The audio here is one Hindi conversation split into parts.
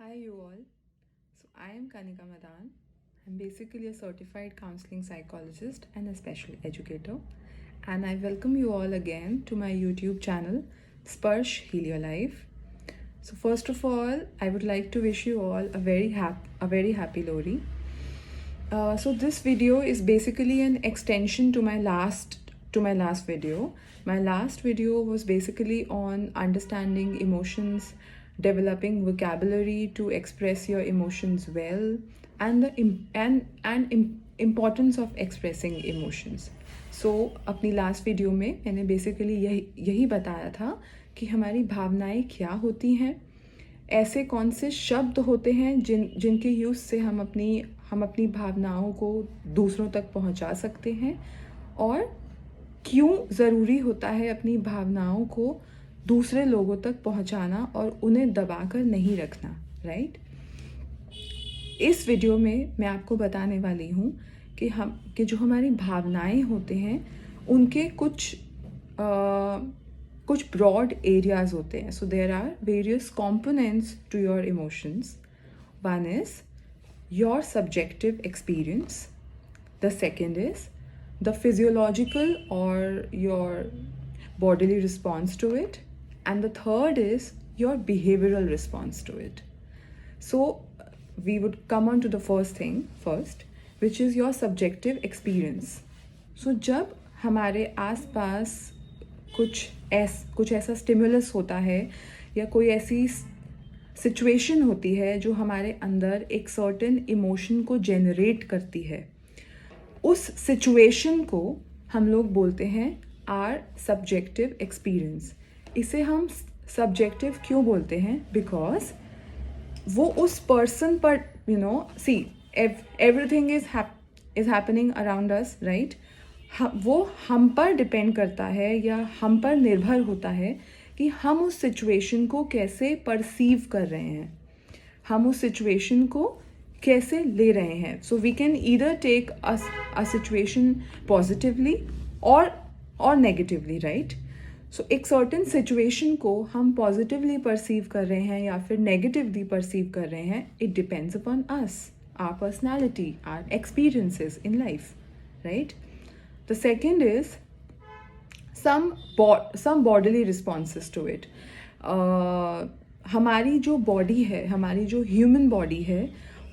Hi, you all. So, I am Kanika Madan. I'm basically a certified counseling psychologist and a special educator. And I welcome you all again to my YouTube channel, Sparsh Heal Your Life. So, first of all, I would like to wish you all a very happy Lori. So this video is basically an extension to my last video. My last video was basically on understanding emotions, developing vocabulary to express your emotions well, and importance of expressing emotions. So अपनी लास्ट वीडियो में मैंने बेसिकली यही बताया था कि हमारी भावनाएं क्या होती हैं, ऐसे कौन से शब्द होते हैं जिनके यूज़ से हम अपनी भावनाओं को दूसरों तक पहुंचा सकते हैं, और क्यों ज़रूरी होता है अपनी भावनाओं को दूसरे लोगों तक पहुंचाना और उन्हें दबाकर नहीं रखना, राइट। इस वीडियो में मैं आपको बताने वाली हूँ कि जो हमारी भावनाएं होते हैं उनके कुछ ब्रॉड एरियाज होते हैं. So there are various components to your emotions. One is your subjective experience. The second is the physiological or your bodily response to it. And the third is your behavioral response to it. So we would come on to the first thing first, which is your subjective experience. So जब हमारे आसपास कुछ ऐसा स्टिमुलस होता है या कोई ऐसी सिचुएशन होती है जो हमारे अंदर एक सर्टेन इमोशन को जनरेट करती है, उस सिचुएशन को हम लोग बोलते हैं आर सब्जेक्टिव एक्सपीरियंस. इसे हम सब्जेक्टिव क्यों बोलते हैं? बिकॉज वो उस पर्सन पर see everything is happening around us, right. वो हम पर डिपेंड करता है या हम पर निर्भर होता है कि हम उस सिचुएशन को कैसे परसीव कर रहे हैं, हम उस सिचुएशन को कैसे ले रहे हैं. So we can either take a situation positively or negatively, right. So एक सर्टेन सिचुएशन को हम पॉजिटिवली परसीव कर रहे हैं या फिर नेगेटिवली परसीव कर रहे हैं, it depends upon us, our personality, our experiences in life, right. The second is some bodily responses to it. हमारी जो बॉडी है, हमारी जो ह्यूमन बॉडी है,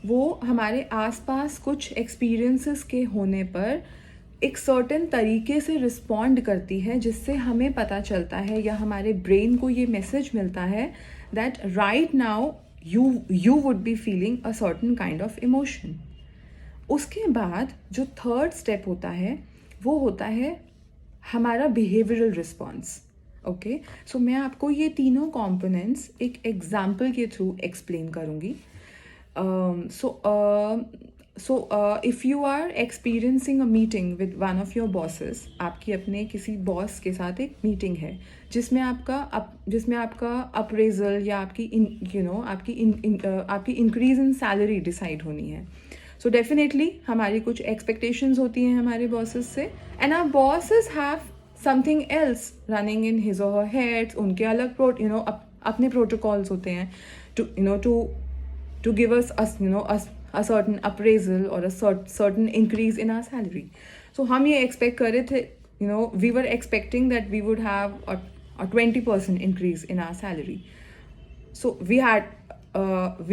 वो हमारे आसपास कुछ एक्सपीरियंसेस के होने पर एक सर्टेन तरीके से रिस्पॉन्ड करती है, जिससे हमें पता चलता है या हमारे ब्रेन को ये मैसेज मिलता है that right now you would be feeling a certain kind of emotion. उसके बाद जो थर्ड स्टेप होता है वो होता है हमारा बिहेवियरल रिस्पॉन्स. ओके, सो मैं आपको ये तीनों कॉम्पोनेंट्स एक एग्जाम्पल के थ्रू एक्सप्लेन करूँगी. So if you are experiencing a meeting with one of your bosses, आपकी अपने किसी बॉस के साथ एक मीटिंग है जिसमें आपका अप्रेजल या आपकी इंक्रीज इन सैलरी डिसाइड होनी है. सो डेफिनेटली हमारी कुछ एक्सपेक्टेशंस होती हैं हमारे बॉसेस से, and our bosses have something else running in his or her heads. उनके अलग अपने प्रोटोकॉल्स होते हैं to give us a certain appraisal or a certain increase in our salary. So हम ये expect कर रहे थे, we were expecting that we would have a 20% increase in our salary. So we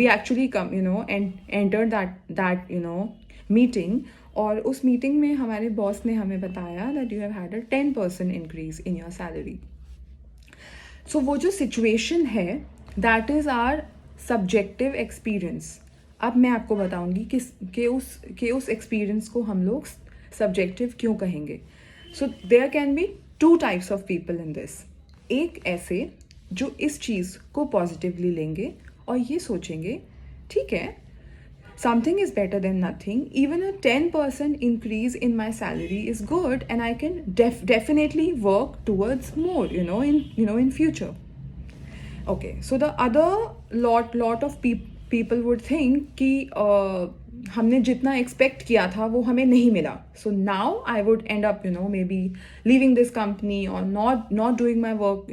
actually come and entered that meeting, और उस मीटिंग में हमारे बॉस ने हमें बताया that you have had a 10% increase in your salary. So वो जो सिचुएशन है that is our subjective experience. अब मैं आपको बताऊंगी कि उस एक्सपीरियंस को हम लोग सब्जेक्टिव क्यों कहेंगे. So there can be two types of people in this. एक ऐसे जो इस चीज़ को पॉजिटिवली लेंगे और ये सोचेंगे ठीक है, something is better than nothing, even a 10% increase in my salary is good and I can definitely work towards more in future. Okay, so the other lot of people would think कि हमने जितना एक्सपेक्ट किया था वो हमें नहीं मिला. So now I would end up maybe leaving this company और not doing my work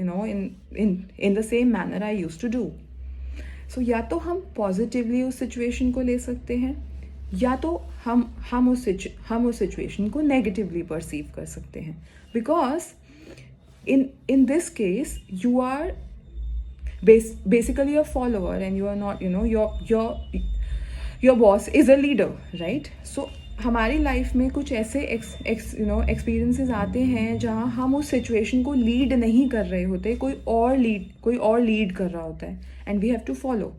in the same manner I use to do. So या तो हम पॉजिटिवली उस सिचुएशन को ले सकते हैं, या तो हम उस सिचुएशन को नेगेटिवली परसीव कर सकते हैं. Because in this case you are basically a follower, and you are not, your boss is a leader, right? So हमारी लाइफ में कुछ ऐसे एक्सपीरियंसेस आते हैं जहाँ हम उस सिचुएशन को लीड नहीं कर रहे होते, कोई और लीड कर रहा होता है, and we have to follow.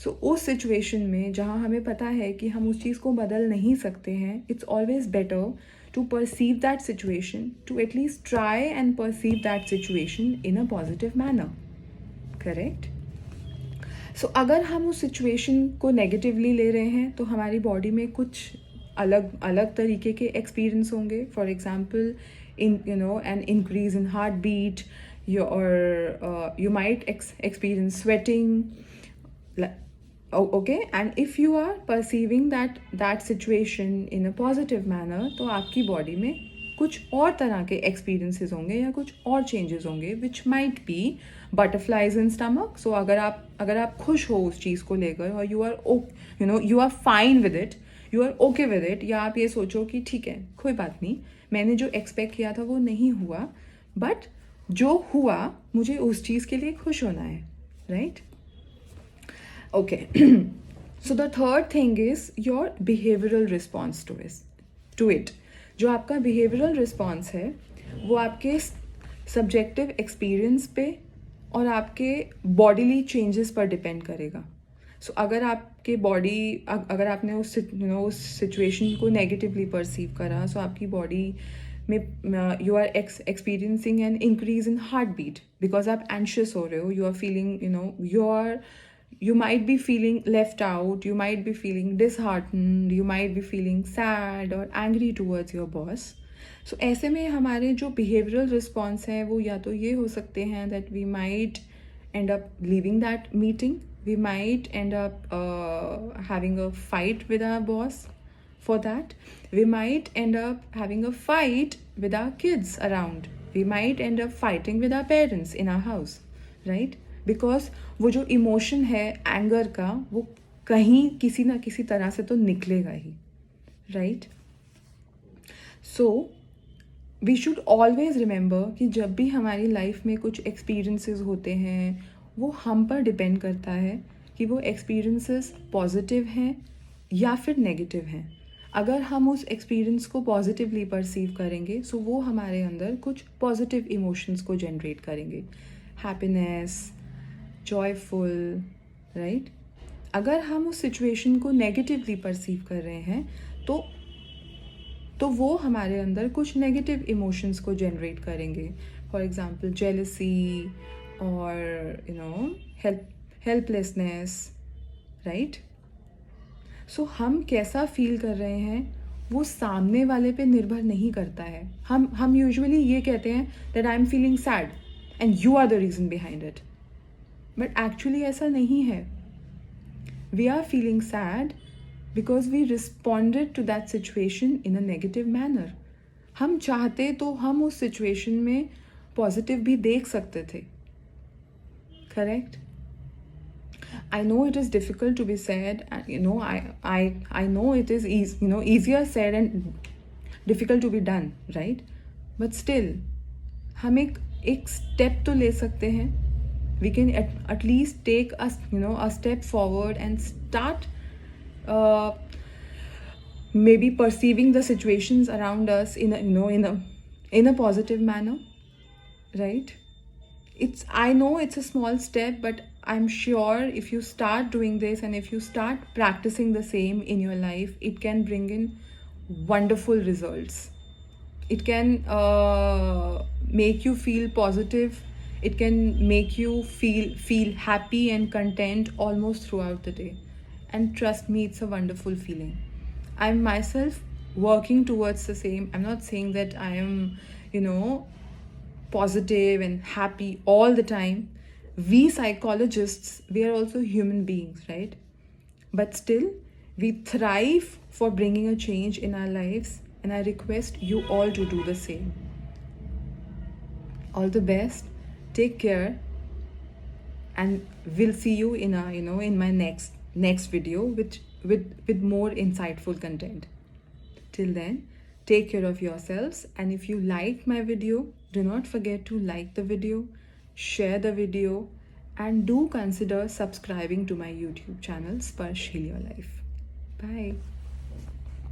So उस सिचुएशन में जहाँ हमें पता है कि हम उस चीज़ को बदल नहीं सकते हैं, it's always better to perceive that situation, to at least try and perceive that situation in a positive manner. Correct? So अगर हम उस situation को negatively ले रहे हैं तो हमारी body में कुछ अलग तरीके के experience होंगे. For example, an increase in heartbeat, you might experience sweating. Okay, and if you are perceiving that situation in a positive manner, तो आपकी बॉडी में कुछ और तरह के एक्सपीरियंसेस होंगे या कुछ और चेंजेस होंगे, which might be butterflies in stomach. So अगर आप खुश हो उस चीज़ को लेकर और you are fine with it, you are okay with it, या आप ये सोचो कि ठीक है, कोई बात नहीं, मैंने जो एक्सपेक्ट किया था वो नहीं हुआ, बट जो हुआ मुझे उस चीज़ के लिए खुश होना है, right? Okay, so the third thing is your behavioral response to it. जो आपका behavioral response है वो आपके subjective experience पे और आपके bodily changes पर depend करेगा. So अगर आपने उस situation को negatively perceive करा, so आपकी body में you are experiencing an increase in heartbeat because आप anxious हो रहे हो, you are feeling, you might be feeling left out, you might be feeling disheartened, you might be feeling sad or angry towards your boss. So ऐसे में हमारे जो behavioral response है वो या तो ये हो सकते हैं that we might end up leaving that meeting, we might end up having a fight with our boss for that, we might end up having a fight with our kids around, we might end up fighting with our parents in our house, right? Because वो जो इमोशन है एंगर का, वो कहीं किसी ना किसी तरह से तो निकलेगा ही, right? So we should always remember कि जब भी हमारी लाइफ में कुछ एक्सपीरियंसेस होते हैं वो हम पर डिपेंड करता है कि वो एक्सपीरियंसेस पॉजिटिव हैं या फिर नेगेटिव हैं. अगर हम उस एक्सपीरियंस को पॉजिटिवली परसीव करेंगे सो वो हमारे अंदर कुछ पॉजिटिव इमोशंस को जनरेट करेंगे, हैप्पीनेस, जॉयफुल, राइट? अगर हम उस सिचुएशन को नेगेटिवली परसीव कर रहे हैं तो वो हमारे अंदर कुछ नेगेटिव इमोशंस को जनरेट करेंगे. फॉर एग्जांपल जेलसी और हेल्पलेसनेस, राइट? सो हम कैसा फील कर रहे हैं वो सामने वाले पे निर्भर नहीं करता है. हम यूजुअली ये कहते हैं that I am feeling sad and you are the reason behind it, but actually ऐसा नहीं है. We are feeling sad because we responded to that situation in a negative manner. हम चाहते तो हम उस सिचुएशन में पॉजिटिव भी देख सकते थे, correct? I know it is difficult to be said, and I know it is easier said and difficult to be done, right? But still हम एक step तो ले सकते हैं. We can at least take a step forward and start maybe perceiving the situations around us in a positive manner, right? I know it's a small step, but I'm sure if you start doing this and if you start practicing the same in your life, it can bring in wonderful results. It can make you feel positive. It can make you feel happy and content almost throughout the day. And trust me, it's a wonderful feeling. I'm myself working towards the same. I'm not saying that I am, positive and happy all the time. We psychologists, we are also human beings, right? But still, we thrive for bringing a change in our lives, and I request you all to do the same. All the best. Take care. and we'll see you in a in my next video with more insightful content. Till then, take care of yourselves, and if you like my video, do not forget to like the video, share the video, and do consider subscribing to my YouTube channel Sparsh Heal Your Life. Bye.